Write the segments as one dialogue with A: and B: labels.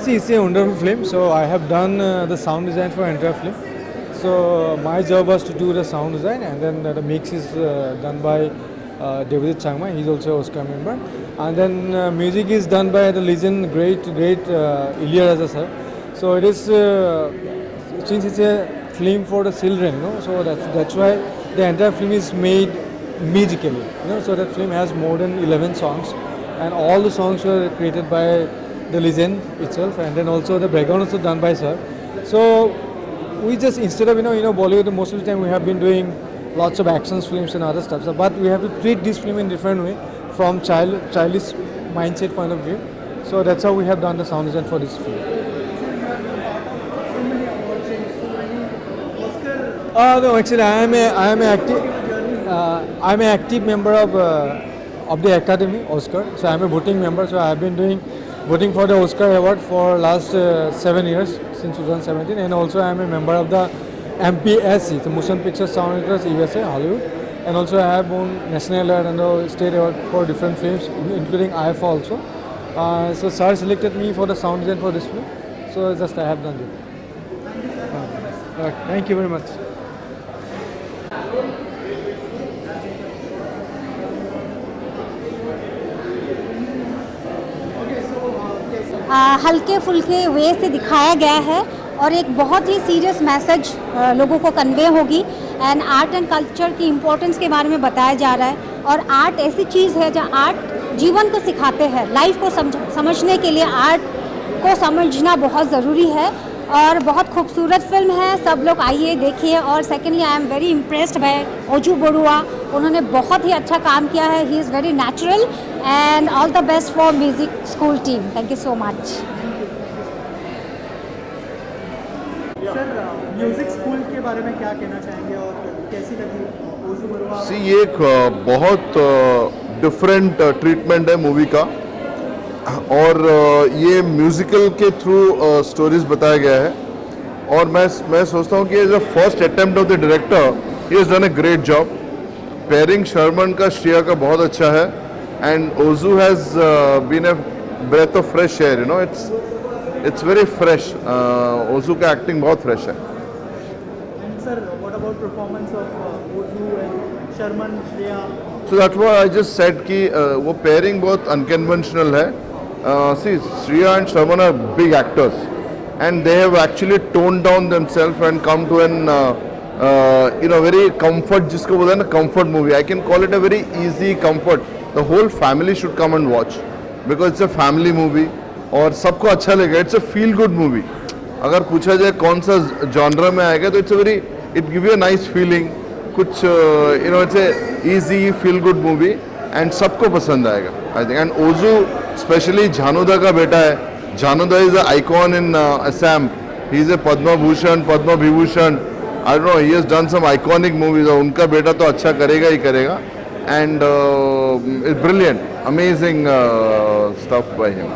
A: See, it's a wonderful film. So I have done the sound design for entire film. So my job was to do the sound design, and then the mix is done by David Changma. He's also Oscar member. And then music is done by the legend, great Ilya Raja sir. So it is since it's a film for the children, so that's why the entire film is made musically. So that film has more than 11 songs, and all the songs were created by the legend itself, and then also the background also done by sir. So we just, instead of Bollywood, most of the time we have been doing lots of action films and other stuff. So, but we have to treat this film in different way from childish mindset point of view. So that's how we have done the sound design for this film. No, actually I am an active member of the Academy Oscar. So I am a voting member. So I have been voting for the Oscar award for last 7 years, since 2017, and also I am a member of the MPSC, the Motion Picture Sound Editors USA, Hollywood, and also I have won national award and the state award for different films, including IFA also. So sir selected me for the sound design for this film, so just I have done it. Thank you very much.
B: हल्के फुल्के वे से दिखाया गया है और एक बहुत ही serious message लोगों को कन्वे होगी, एंड आर्ट एंड कल्चर की इम्पोर्टेंस के बारे में बताया जा रहा है। और आर्ट ऐसी चीज़ है जहाँ आर्ट जीवन को सिखाते हैं, लाइफ को समझने के लिए आर्ट को समझना बहुत ज़रूरी है, और बहुत खूबसूरत फिल्म है। सब लोग आइए देखिए। और secondly I am very impressed by Oju Barua, उन्होंने बहुत ही अच्छा काम किया है। He is very natural, and all the best for music school team. Thank you so much.
C: Sir, music school के बारे में क्या कहना चाहेंगे और कैसी लगी ओजू बरुआ?
D: ये एक बहुत डिफरेंट ट्रीटमेंट है मूवी का, और ये म्यूज़िकल के थ्रू स्टोरीज बताया गया है। और मैं सोचता हूँ कि as a first attempt of the director he has done a great job. Pairing Sharman का श्रेया का बहुत अच्छा है, and Oju has been a breath of fresh air, it's very fresh. Oju का एक्टिंग बहुत फ्रेश है।
C: Sir, what about performance of Oju and Sharman, Shreya?
D: So that's what I just said कि वो पेयरिंग बहुत अनकन्वेंशनल है। See, Shreya and Sharman are big actors, and they have actually toned down themselves and come to an very comfort, जिसको बोलते हैं ना comfort movie. I can call it a very easy comfort. The whole family should come and watch because it's a family movie और सबको अच्छा लगेगा. It's a feel good movie. अगर पूछा जाए कौन सा genre में आएगा तो it give you a nice feeling. कुछ it's a easy feel good movie and सबको पसंद आएगा I think. And Ozu, especially Jhanuda का बेटा है. Jhanuda is an icon in Assam. He is a Padma Bhushan, Padma Vibhushan. I don't know, he has done some iconic movies. और उनका बेटा तो अच्छा करेगा ही करेगा. And it's brilliant, amazing stuff by him.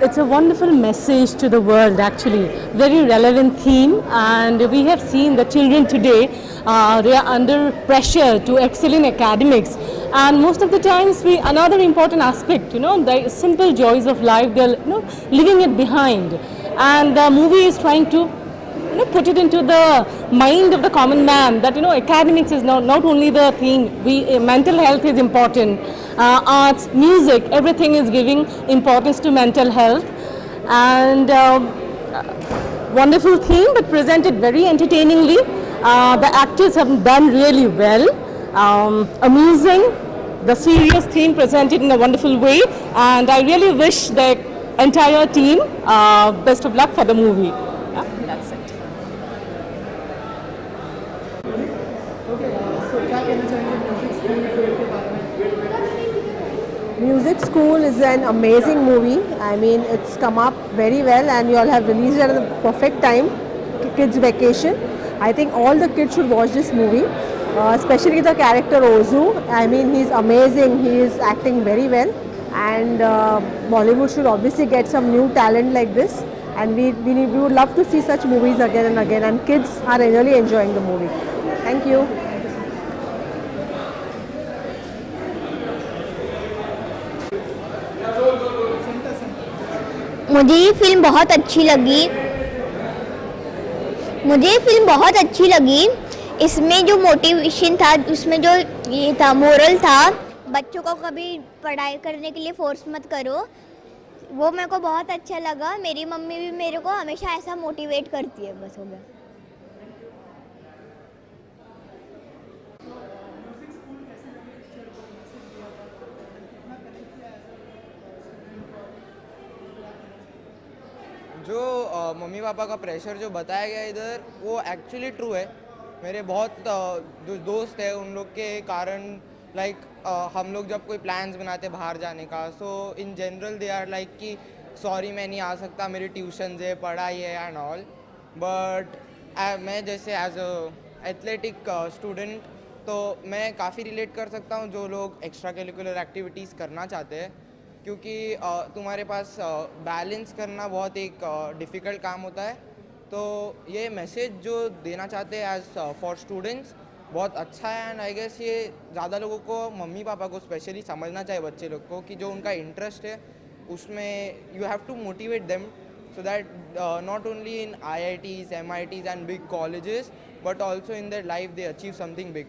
E: It's a wonderful message to the world, actually. Very relevant theme, and we have seen the children today, they are under pressure to excel in academics, and most of the times another important aspect, the simple joys of life, they're leaving it behind, and the movie is trying to put it into the mind of the common man that academics is not only the thing. Mental health is important, arts, music, everything is giving importance to mental health. And wonderful theme, but presented very entertainingly. The actors have done really well. Amusing, the serious theme presented in a wonderful way, and I really wish the entire team best of luck for the movie. Yeah, that's it.
C: Okay so क्या कहना चाहेंगे music school film के बारे में?
F: Music School is an amazing movie. I mean, it's come up very well, and you all have released it at the perfect time, kids' vacation. I think all the kids should watch this movie, especially the character Ozu. I mean, he's amazing. He is acting very well, and Bollywood should obviously get some new talent like this. And we would love to see such movies again and again. And kids are really enjoying the movie. Thank you.
G: मुझे ये film बहुत अच्छी लगी। इसमें जो motivation था, उसमें जो ये था मोरल था, बच्चों को कभी पढ़ाई करने के लिए फोर्स मत करो, वो मेरे को बहुत अच्छा लगा। मेरी मम्मी भी मेरे को हमेशा ऐसा मोटिवेट करती है। बस हो गया।
H: जो मम्मी पापा का प्रेशर जो बताया गया इधर, वो एक्चुअली ट्रू है। मेरे बहुत जो दोस्त है, उन लोग के कारण हम लोग जब कोई प्लान्स बनाते बाहर जाने का, so in general they are like कि सॉरी मैं नहीं आ सकता, मेरी ट्यूशन है, पढ़ाई है एंड ऑल। बट मैं जैसे एज अ एथलेटिक स्टूडेंट, तो मैं काफ़ी रिलेट कर सकता हूँ जो लोग एक्स्ट्रा करिकुलर एक्टिविटीज़ करना चाहते हैं, क्योंकि तुम्हारे पास बैलेंस करना बहुत एक डिफ़िकल्ट काम होता है। तो ये मैसेज जो देना चाहते हैं एज फॉर स्टूडेंट्स बहुत अच्छा है। एंड आई गेस ये ज़्यादा लोगों को, मम्मी पापा को स्पेशली समझना चाहिए बच्चे लोग को, कि जो उनका इंटरेस्ट है उसमें you have to motivate them, so that not only in IITs, MITs and big colleges, but also in their life they achieve something big.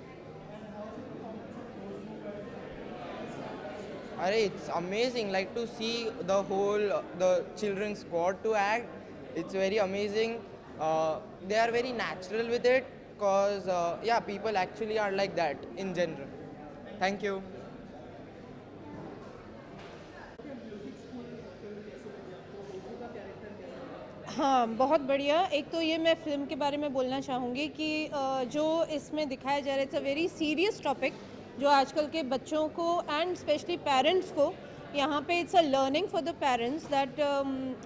H: It's amazing, like to see the whole the children's squad to act. It's very amazing. They are very natural with it, because yeah, people actually are like that in general. Thank you.
I: हाँ, बहुत बढ़िया। एक तो ये मैं film के बारे में बोलना चाहूँगी कि जो इसमें दिखाया जा रहा है, it's a very serious topic जो आजकल के बच्चों को एंड स्पेशली पेरेंट्स को, यहाँ पे it's a learning for the parents that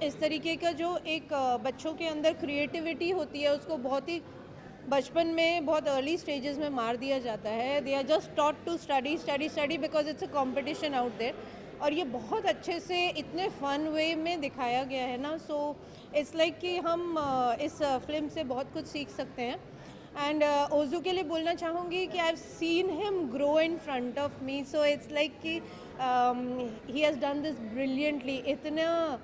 I: इस तरीके का जो एक बच्चों के अंदर क्रिएटिविटी होती है, उसको बहुत ही बचपन में, बहुत अर्ली स्टेजेस में मार दिया जाता है। They are just taught to study study study because it's a competition out there. और ये बहुत अच्छे से इतने फ़न वे में दिखाया गया है ना, सो इट्स लाइक कि हम इस फिल्म से बहुत कुछ सीख सकते हैं। एंड ओजू के लिए बोलना चाहूँगी कि I have seen him grow in front of me, so it's like कि he has done this brilliantly. इतना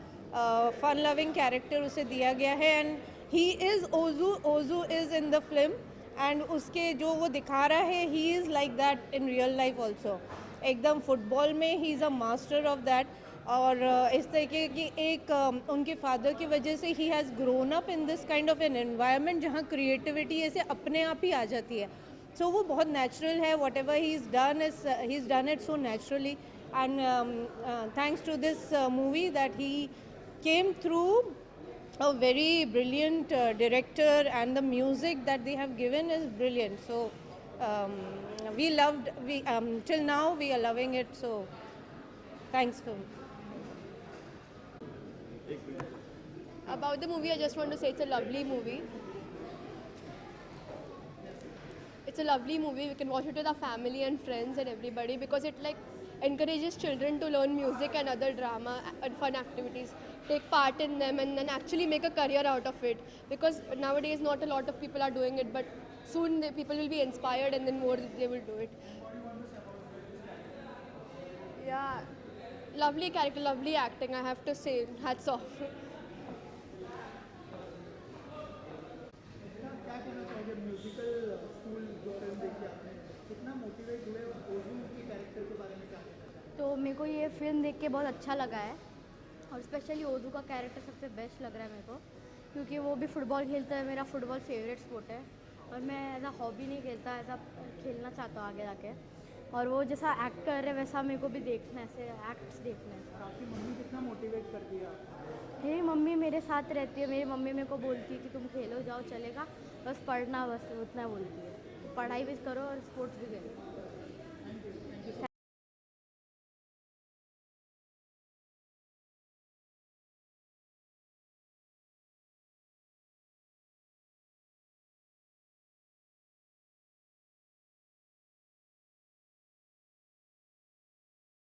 I: फन लविंग कैरेक्टर उसे दिया गया है, and he is Oju, Oju is in the film, and उसके जो वो दिखा रहा है, he is like that in real life also. एकदम फुटबॉल में he is a master of that. और इस तरीके की एक उनके फादर की वजह से ही has grown up in this kind of an environment जहाँ क्रिएटिविटी ऐसे अपने आप ही आ जाती है। सो वो बहुत नेचुरल है, whatever he is done it so naturally. And thanks to this movie that he came through a very brilliant director, and the music that they have given is brilliant. So we loved, till now we are loving it, so thanks film.
J: About the movie, I just want to say it's a lovely movie. It's a lovely movie. We can watch it with our family and friends and everybody, because it like encourages children to learn music and other drama and fun activities, take part in them, and then actually make a career out of it. Because nowadays not a lot of people are doing it, but soon people will be inspired, and then more they will do it. Yeah, lovely character, lovely acting, I have to say, hats off.
C: क्या कहना चाहोगे musical school जो film देखी आपने, कितना motivate हुए और ओजू के कैरेक्टर के बारे में क्या कहना चाहोगे?
J: तो मेरे को ये फिल्म देख के बहुत अच्छा लगा है और स्पेशली ओजू का कैरेक्टर सबसे बेस्ट लग रहा है मेरे को, क्योंकि वो भी फुटबॉल खेलता है, मेरा फुटबॉल फेवरेट स्पोर्ट है और मैं एज अ हॉबी नहीं खेलता, एज अ खेलना चाहता हूँ आगे जाके। और वो जैसा एक्ट कर रहे वैसा मेरे को भी देखना है, ऐसे एक्ट्स देखना है।
C: आपकी मम्मी कितना मोटिवेट करती है आपको?
J: मेरी मम्मी मेरे साथ रहती है, मेरी मम्मी मेरे को बोलती है कि तुम खेलो जाओ चलेगा, बस पढ़ना बस उतना बोलती है, पढ़ाई भी करो और स्पोर्ट्स भी खेलो।